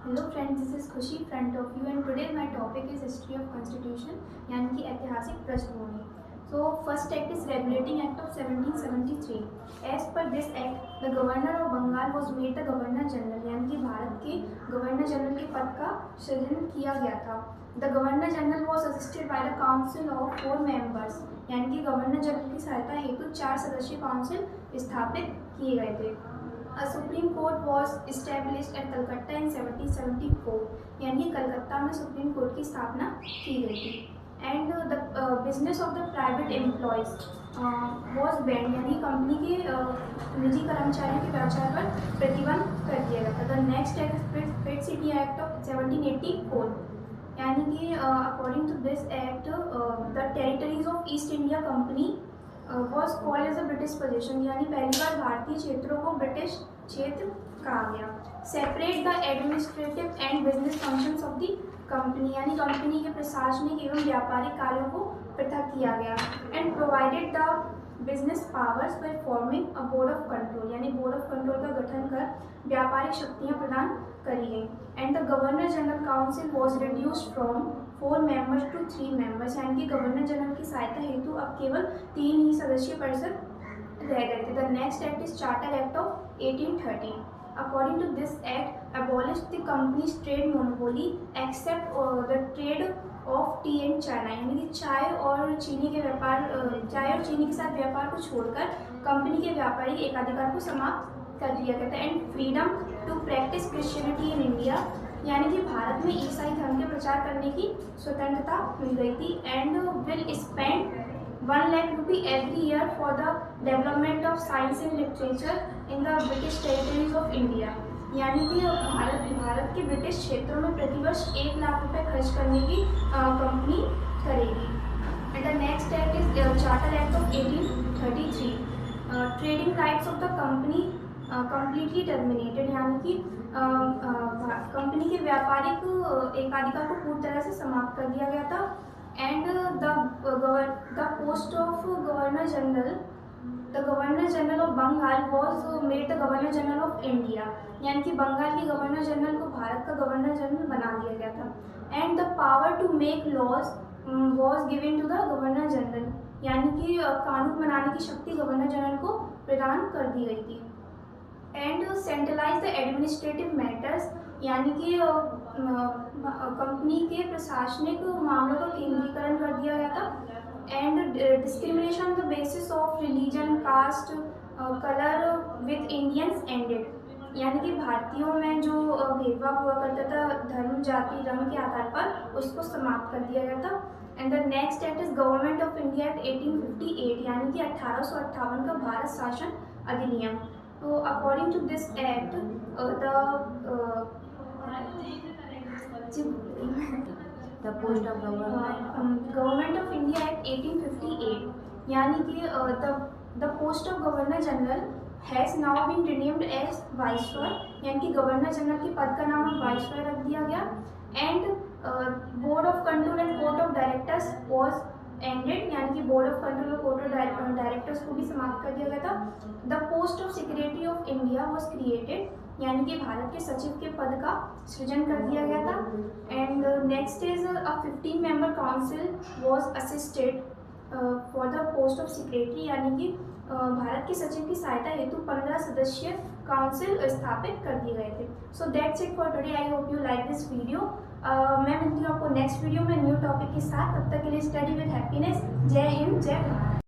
Hello friends, this is Khushi front of you and today my topic is history of constitution यानी कि ऐतिहासिक पृष्ठभूमि। So first act is regulating act of 1773। As per this act the governor of Bengal was made the governor general, यानी कि भारत के governor general के पद का सृजन किया गया था। The governor general was assisted by the council of 4 members, यानी कि गवर्नर जनरल की सहायता हेतु 4 सदस्यीय काउंसिल स्थापित किए गए थे। A Supreme Court was established at Calcutta in 1774, यानी कलकत्ता में सुप्रीम कोर्ट की स्थापना की गई थी। And the business of the private employees was banned, यानी कंपनी के निजी कर्मचारियों के व्यवसाय पर प्रतिबंध कर दिया गया था। The next act Pitt city act of 1784, यानी कि according to this act the territories of East India company was called as a British position, यानी पहली बार भारतीय क्षेत्रों को ब्रिटिश क्षेत्र कहा गया। Separate the administrative and business functions of the company, यानी कंपनी के प्रशासनिक एवं व्यापारिक कार्यों को पृथक किया गया। And provided the business powers by forming a board of control, यानी बोर्ड ऑफ कंट्रोल का गठन कर व्यापारिक शक्तियाँ प्रदान करी गई। And the governor general council was reduced from 4 members to 3 members, यानी कि गवर्नर जनरल की सहायता हेतु अब केवल 3 ही सदस्यीय परिषद रह गए थे। The next act is charter act of 1830। According to this act abolished the company's trade monopoly except the trade of tea and China, यानी कि चाय और चीनी के साथ व्यापार को छोड़कर कंपनी के व्यापारिक एकाधिकार को समाप्त कर दिया गया था। And freedom to practise Christianity in India, यानी कि भारत में ईसाई धर्म के प्रचार करने की स्वतंत्रता मिल गई थी। And will spend 1 lakh rupee every year for the development of science and literature in the British territories of India, यानी कि भारत के ब्रिटिश क्षेत्रों में प्रतिवर्ष 1 लाख रुपए खर्च करने की कंपनी करेगी। And the next act is charter act of 1833। Trading rights of the company completely terminated, यानी कि कंपनी के व्यापारिक एकाधिकार को पूरी तरह से समाप्त कर दिया गया था। And the post of governor general of Bengal was made the governor general of India, यानी कि बंगाल के गवर्नर जनरल को भारत का गवर्नर जनरल बना दिया गया था। And the power to make laws was given to the governor general, यानी कि कानून बनाने की शक्ति गवर्नर जनरल को प्रदान कर दी गई थी। And centralise the administrative matters, यानी कि कंपनी के प्रशासनिक मामलों का केंद्रीकरण कर दिया गया था। And discrimination on the basis of religion, caste, colour with Indians ended, यानी कि भारतीयों में जो भेदभाव हुआ करता था धर्म, जाति, रंग के आधार पर, उसको समाप्त कर दिया गया था। And the next act is government of India act 1858, यानी कि 1858 का भारत शासन अधिनियम। तो according to this act the post of government of India act 1858, यानी कि the post of governor general has now been renamed as viceroy, यानी कि गवर्नर जनरल के पद का नाम वाइसरॉय रख दिया गया। And board of control and court of directors was ended, यानी कि बोर्ड ऑफ कंट्रोल और कोर्ट ऑफ डायरेक्टर्स को भी समाप्त कर दिया गया था। The post of secretary of India was created, यानी कि भारत के सचिव के पद का सृजन कर दिया गया था। And next is a 15 member council was assisted for the post of secretary, यानी कि भारत के सचिव की सहायता हेतु 15 सदस्यीय काउंसिल स्थापित कर दिए गए थे। So that's it for today. I hope you like this video. मैं मिलती हूँ आपको नेक्स्ट वीडियो में न्यू टॉपिक के साथ। तब तक के लिए स्टडी विद हैप्पीनेस। जय हिंद, जय भारत।